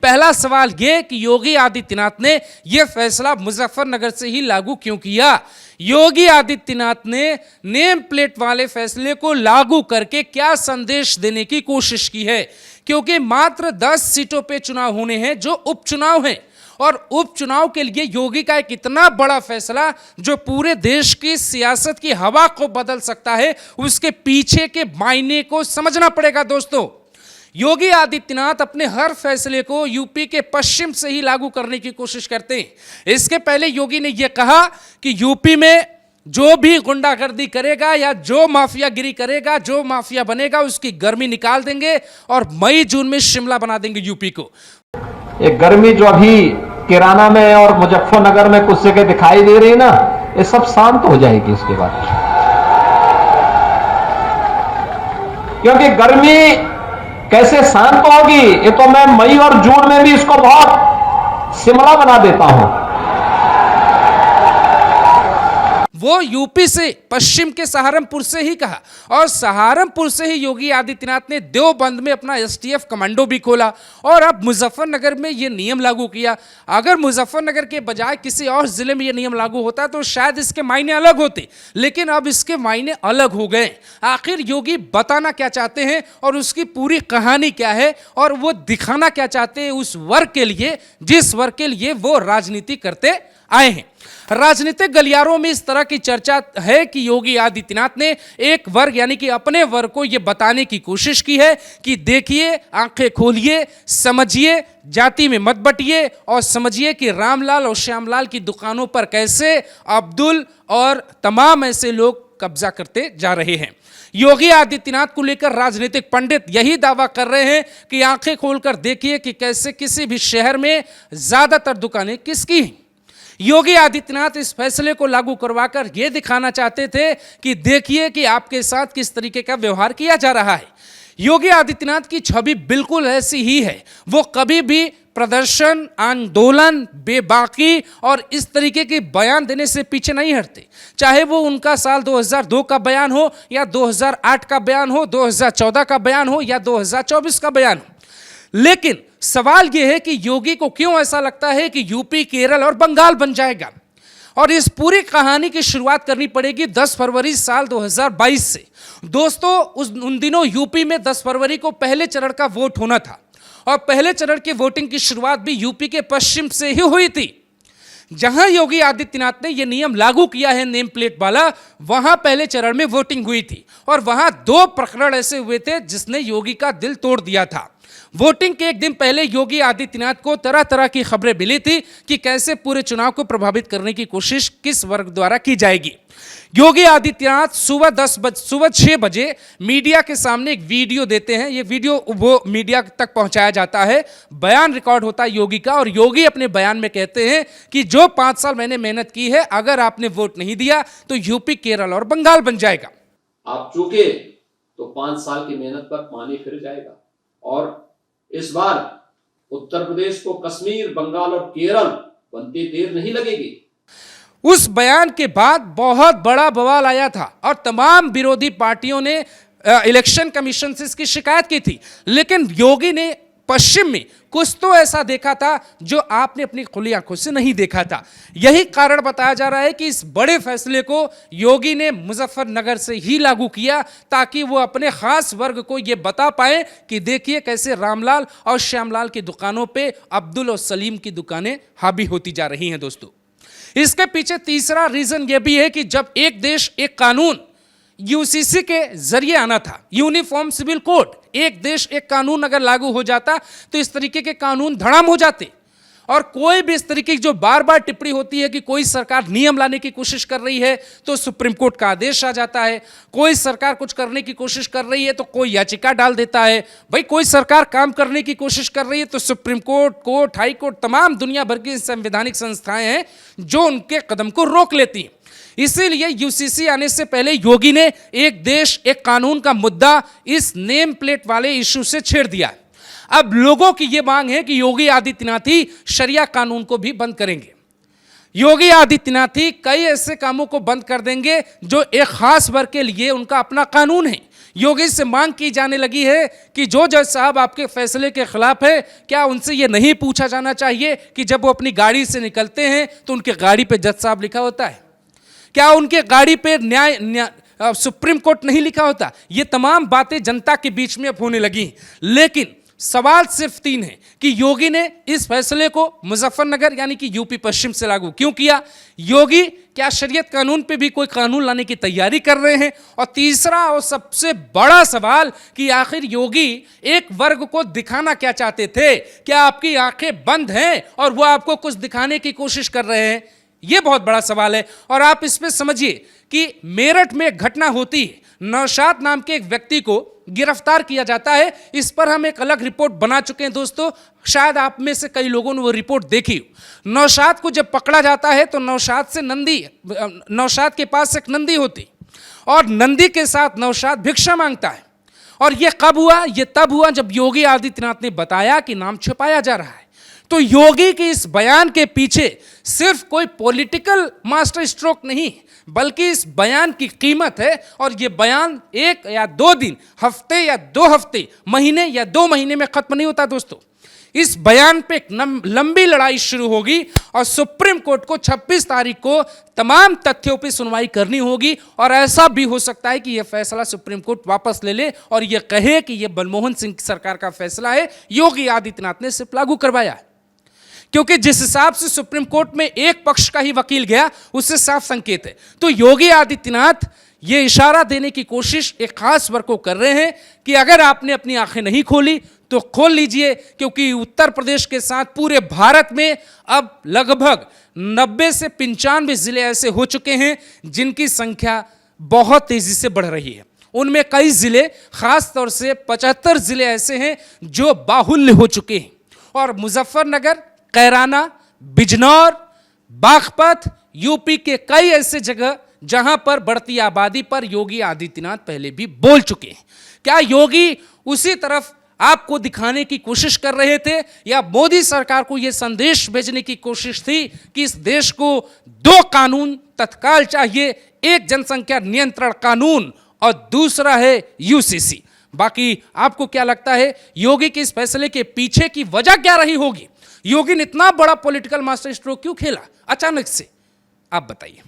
पहला सवाल यह कि योगी आदित्यनाथ ने यह फैसला मुजफ्फरनगर से ही लागू क्यों किया। योगी आदित्यनाथ ने नेम प्लेट वाले फैसले को लागू करके क्या संदेश देने की कोशिश की है, क्योंकि मात्र 10 सीटों पे चुनाव होने हैं जो उपचुनाव हैं, और उपचुनाव के लिए योगी का एक इतना बड़ा फैसला जो पूरे देश की सियासत की हवा को बदल सकता है, उसके पीछे के मायने को समझना पड़ेगा। दोस्तों, योगी आदित्यनाथ अपने हर फैसले को यूपी के पश्चिम से ही लागू करने की कोशिश करते हैं। इसके पहले योगी ने यह कहा कि यूपी में जो भी गुंडागर्दी करेगा या जो माफियागिरी करेगा, जो माफिया बनेगा, उसकी गर्मी निकाल देंगे और मई जून में शिमला बना देंगे यूपी को। एक गर्मी जो अभी किराना में और मुजफ्फरनगर में कुछ जगह दिखाई दे रही ना, ये सब शांत हो जाएगी इसके बाद, क्योंकि गर्मी कैसे शांत होगी ये तो मैं मई और जून में भी इसको बहुत शिमला बना देता हूं। वो यूपी से पश्चिम के सहारनपुर से ही कहा, और सहारनपुर से ही योगी आदित्यनाथ ने देवबंद में अपना एसटीएफ कमांडो भी खोला और अब मुजफ्फरनगर में ये नियम लागू किया। अगर मुजफ्फरनगर के बजाय किसी और जिले में ये नियम लागू होता तो शायद इसके मायने अलग होते, लेकिन अब इसके मायने अलग हो गए। आखिर योगी बताना क्या चाहते हैं और उसकी पूरी कहानी क्या है, और वो दिखाना क्या चाहते हैं उस वर्ग के लिए जिस वर्ग के लिए वो राजनीति करते आए हैं। राजनीतिक गलियारों में इस तरह की चर्चा है कि योगी आदित्यनाथ ने एक वर्ग यानी कि अपने वर्ग को यह बताने की कोशिश की है कि देखिए, आंखें खोलिए, समझिए, जाति में मत बटिए और समझिए कि रामलाल और श्यामलाल की दुकानों पर कैसे अब्दुल और तमाम ऐसे लोग कब्जा करते जा रहे हैं। योगी आदित्यनाथ को लेकर राजनीतिक पंडित यही दावा कर रहे हैं कि आंखें खोलकर देखिए कि कैसे किसी भी शहर में ज्यादातर दुकानें किसकी हैं। योगी आदित्यनाथ इस फैसले को लागू करवाकर यह दिखाना चाहते थे कि देखिए कि आपके साथ किस तरीके का व्यवहार किया जा रहा है। योगी आदित्यनाथ की छवि बिल्कुल ऐसी ही है। वो कभी भी प्रदर्शन, आंदोलन, बेबाकी और इस तरीके के बयान देने से पीछे नहीं हटते, चाहे वो उनका साल 2002 का बयान हो या 2008 का बयान हो, 2014 का बयान हो या 2024 का बयान हो। लेकिन सवाल यह है कि योगी को क्यों ऐसा लगता है कि यूपी, केरल और बंगाल बन जाएगा, और इस पूरी कहानी की शुरुआत करनी पड़ेगी 10 फरवरी साल 2022 से। दोस्तों, उन दिनों यूपी में 10 फरवरी को पहले चरण का वोट होना था, और पहले चरण की वोटिंग की शुरुआत भी यूपी के पश्चिम से ही हुई थी। जहां योगी आदित्यनाथ ने यह नियम लागू किया है नेम प्लेट वाला, वहां पहले चरण में वोटिंग हुई थी, और वहां 2 प्रकरण ऐसे हुए थे जिसने योगी का दिल तोड़ दिया था। वोटिंग के एक दिन पहले योगी आदित्यनाथ को तरह तरह की खबरें मिली थी कि कैसे पूरे चुनाव को प्रभावित करने की कोशिश किस वर्ग द्वारा की जाएगी। योगी आदित्यनाथ सुबह 6 बजे मीडिया के सामने एक वीडियो देते हैं। ये वीडियो वो मीडिया तक पहुंचाया जाता है, बयान रिकॉर्ड होता है योगी का, और योगी अपने बयान में कहते हैं कि जो 5 साल मैंने मेहनत की है, अगर आपने वोट नहीं दिया तो यूपी, केरल और बंगाल बन जाएगा। आप चूके तो 5 साल की मेहनत पर पानी फिर जाएगा, और इस बार उत्तर प्रदेश को कश्मीर, बंगाल और केरल बनते देर नहीं लगेगी। उस बयान के बाद बहुत बड़ा बवाल आया था और तमाम विरोधी पार्टियों ने इलेक्शन कमीशन से इसकी शिकायत की थी, लेकिन योगी ने पश्चिम में कुछ तो ऐसा देखा था जो आपने अपनी खुली आंखों से नहीं देखा था। यही कारण बताया जा रहा है कि इस बड़े फैसले को योगी ने मुजफ्फरनगर से ही लागू किया, ताकि वो अपने खास वर्ग को ये बता पाए कि देखिए कैसे रामलाल और श्यामलाल की दुकानों पे अब्दुल और सलीम की दुकानें हावी होती जा रही हैं। दोस्तों, इसके पीछे तीसरा रीजन यह भी है कि जब एक देश एक कानून यूसीसी के जरिए आना था, यूनिफॉर्म सिविल कोड, एक देश एक कानून अगर लागू हो जाता तो इस तरीके के कानून धड़ाम हो जाते, और कोई भी इस तरीके की जो बार बार टिप्पणी होती है कि कोई सरकार नियम लाने की कोशिश कर रही है तो सुप्रीम कोर्ट का आदेश आ जाता है, कोई सरकार कुछ करने की कोशिश कर रही है तो कोई याचिका डाल देता है, भाई कोई सरकार काम करने की कोशिश कर रही है तो सुप्रीम कोर्ट, हाई कोर्ट, तमाम दुनिया भर की संवैधानिक संस्थाएं हैं जो उनके कदम को रोक लेती हैं। इसीलिए यूसीसी आने से पहले योगी ने एक देश एक कानून का मुद्दा इस नेम प्लेट वाले इश्यू से छेड़ दिया। अब लोगों की यह मांग है कि योगी आदित्यनाथ ही शरिया कानून को भी बंद करेंगे। योगी आदित्यनाथ ही कई ऐसे कामों को बंद कर देंगे जो एक खास वर्ग के लिए उनका अपना कानून है। योगी से मांग की जाने लगी है कि जो जज साहब आपके फैसले के खिलाफ है, क्या उनसे ये नहीं पूछा जाना चाहिए कि जब वो अपनी गाड़ी से निकलते हैं तो उनके गाड़ी पे जज साहब लिखा होता है? क्या उनके गाड़ी पे सुप्रीम कोर्ट नहीं लिखा होता? ये तमाम बातें जनता के बीच में अब होने लगी। लेकिन सवाल सिर्फ 3 है कि योगी ने इस फैसले को मुजफ्फरनगर यानी कि यूपी पश्चिम से लागू क्यों किया? योगी क्या शरीयत कानून पे भी कोई कानून लाने की तैयारी कर रहे हैं? और तीसरा और सबसे बड़ा सवाल कि आखिर योगी एक वर्ग को दिखाना क्या चाहते थे? क्या आपकी आंखें बंद हैं और वो आपको कुछ दिखाने की कोशिश कर रहे हैं? ये बहुत बड़ा सवाल है। और आप इसमें समझिए कि मेरठ में एक घटना होती है, नौशाद नाम के एक व्यक्ति को गिरफ्तार किया जाता है। इस पर हम एक अलग रिपोर्ट बना चुके हैं दोस्तों, शायद आप में से कई लोगों ने वो रिपोर्ट देखी। नौशाद को जब पकड़ा जाता है तो नौशाद के पास एक नंदी होती और नंदी के साथ नौशाद भिक्षा मांगता है। और ये कब हुआ? ये तब हुआ जब योगी आदित्यनाथ ने बताया कि नाम छिपाया जा रहा है। तो योगी के इस बयान के पीछे सिर्फ कोई पॉलिटिकल मास्टर स्ट्रोक नहीं, बल्कि इस बयान की कीमत है। और ये बयान 1 या 2 दिन, हफ्ते या 2 हफ्ते, महीने या 2 महीने में खत्म नहीं होता दोस्तों। इस बयान पे एक लंबी लड़ाई शुरू होगी और सुप्रीम कोर्ट को 26 तारीख को तमाम तथ्यों पे सुनवाई करनी होगी। और ऐसा भी हो सकता है कि यह फैसला सुप्रीम कोर्ट वापस ले ले और यह कहे कि यह मनमोहन सिंह सरकार का फैसला है, योगी आदित्यनाथ ने सिर्फ लागू करवाया है। क्योंकि जिस हिसाब से सुप्रीम कोर्ट में एक पक्ष का ही वकील गया, उससे साफ संकेत है। तो योगी आदित्यनाथ ये इशारा देने की कोशिश एक खास वर्ग को कर रहे हैं कि अगर आपने अपनी आंखें नहीं खोली तो खोल लीजिए, क्योंकि उत्तर प्रदेश के साथ पूरे भारत में अब लगभग 90 से 95 जिले ऐसे हो चुके हैं जिनकी संख्या बहुत तेजी से बढ़ रही है। उनमें कई जिले, खास तौर से 75 जिले ऐसे हैं जो बाहुल्य हो चुके हैं। और मुजफ्फरनगर, कैराना, बिजनौर, बागपत, यूपी के कई ऐसे जगह जहां पर बढ़ती आबादी पर योगी आदित्यनाथ पहले भी बोल चुके हैं। क्या योगी उसी तरफ आपको दिखाने की कोशिश कर रहे थे या मोदी सरकार को यह संदेश भेजने की कोशिश थी कि इस देश को 2 कानून तत्काल चाहिए, एक जनसंख्या नियंत्रण कानून और दूसरा है यूसीसी? बाकी आपको क्या लगता है योगी के इस फैसले के पीछे की वजह क्या रही होगी? योगी ने इतना बड़ा पॉलिटिकल मास्टर स्ट्रोक क्यों खेला अचानक से? आप बताइए।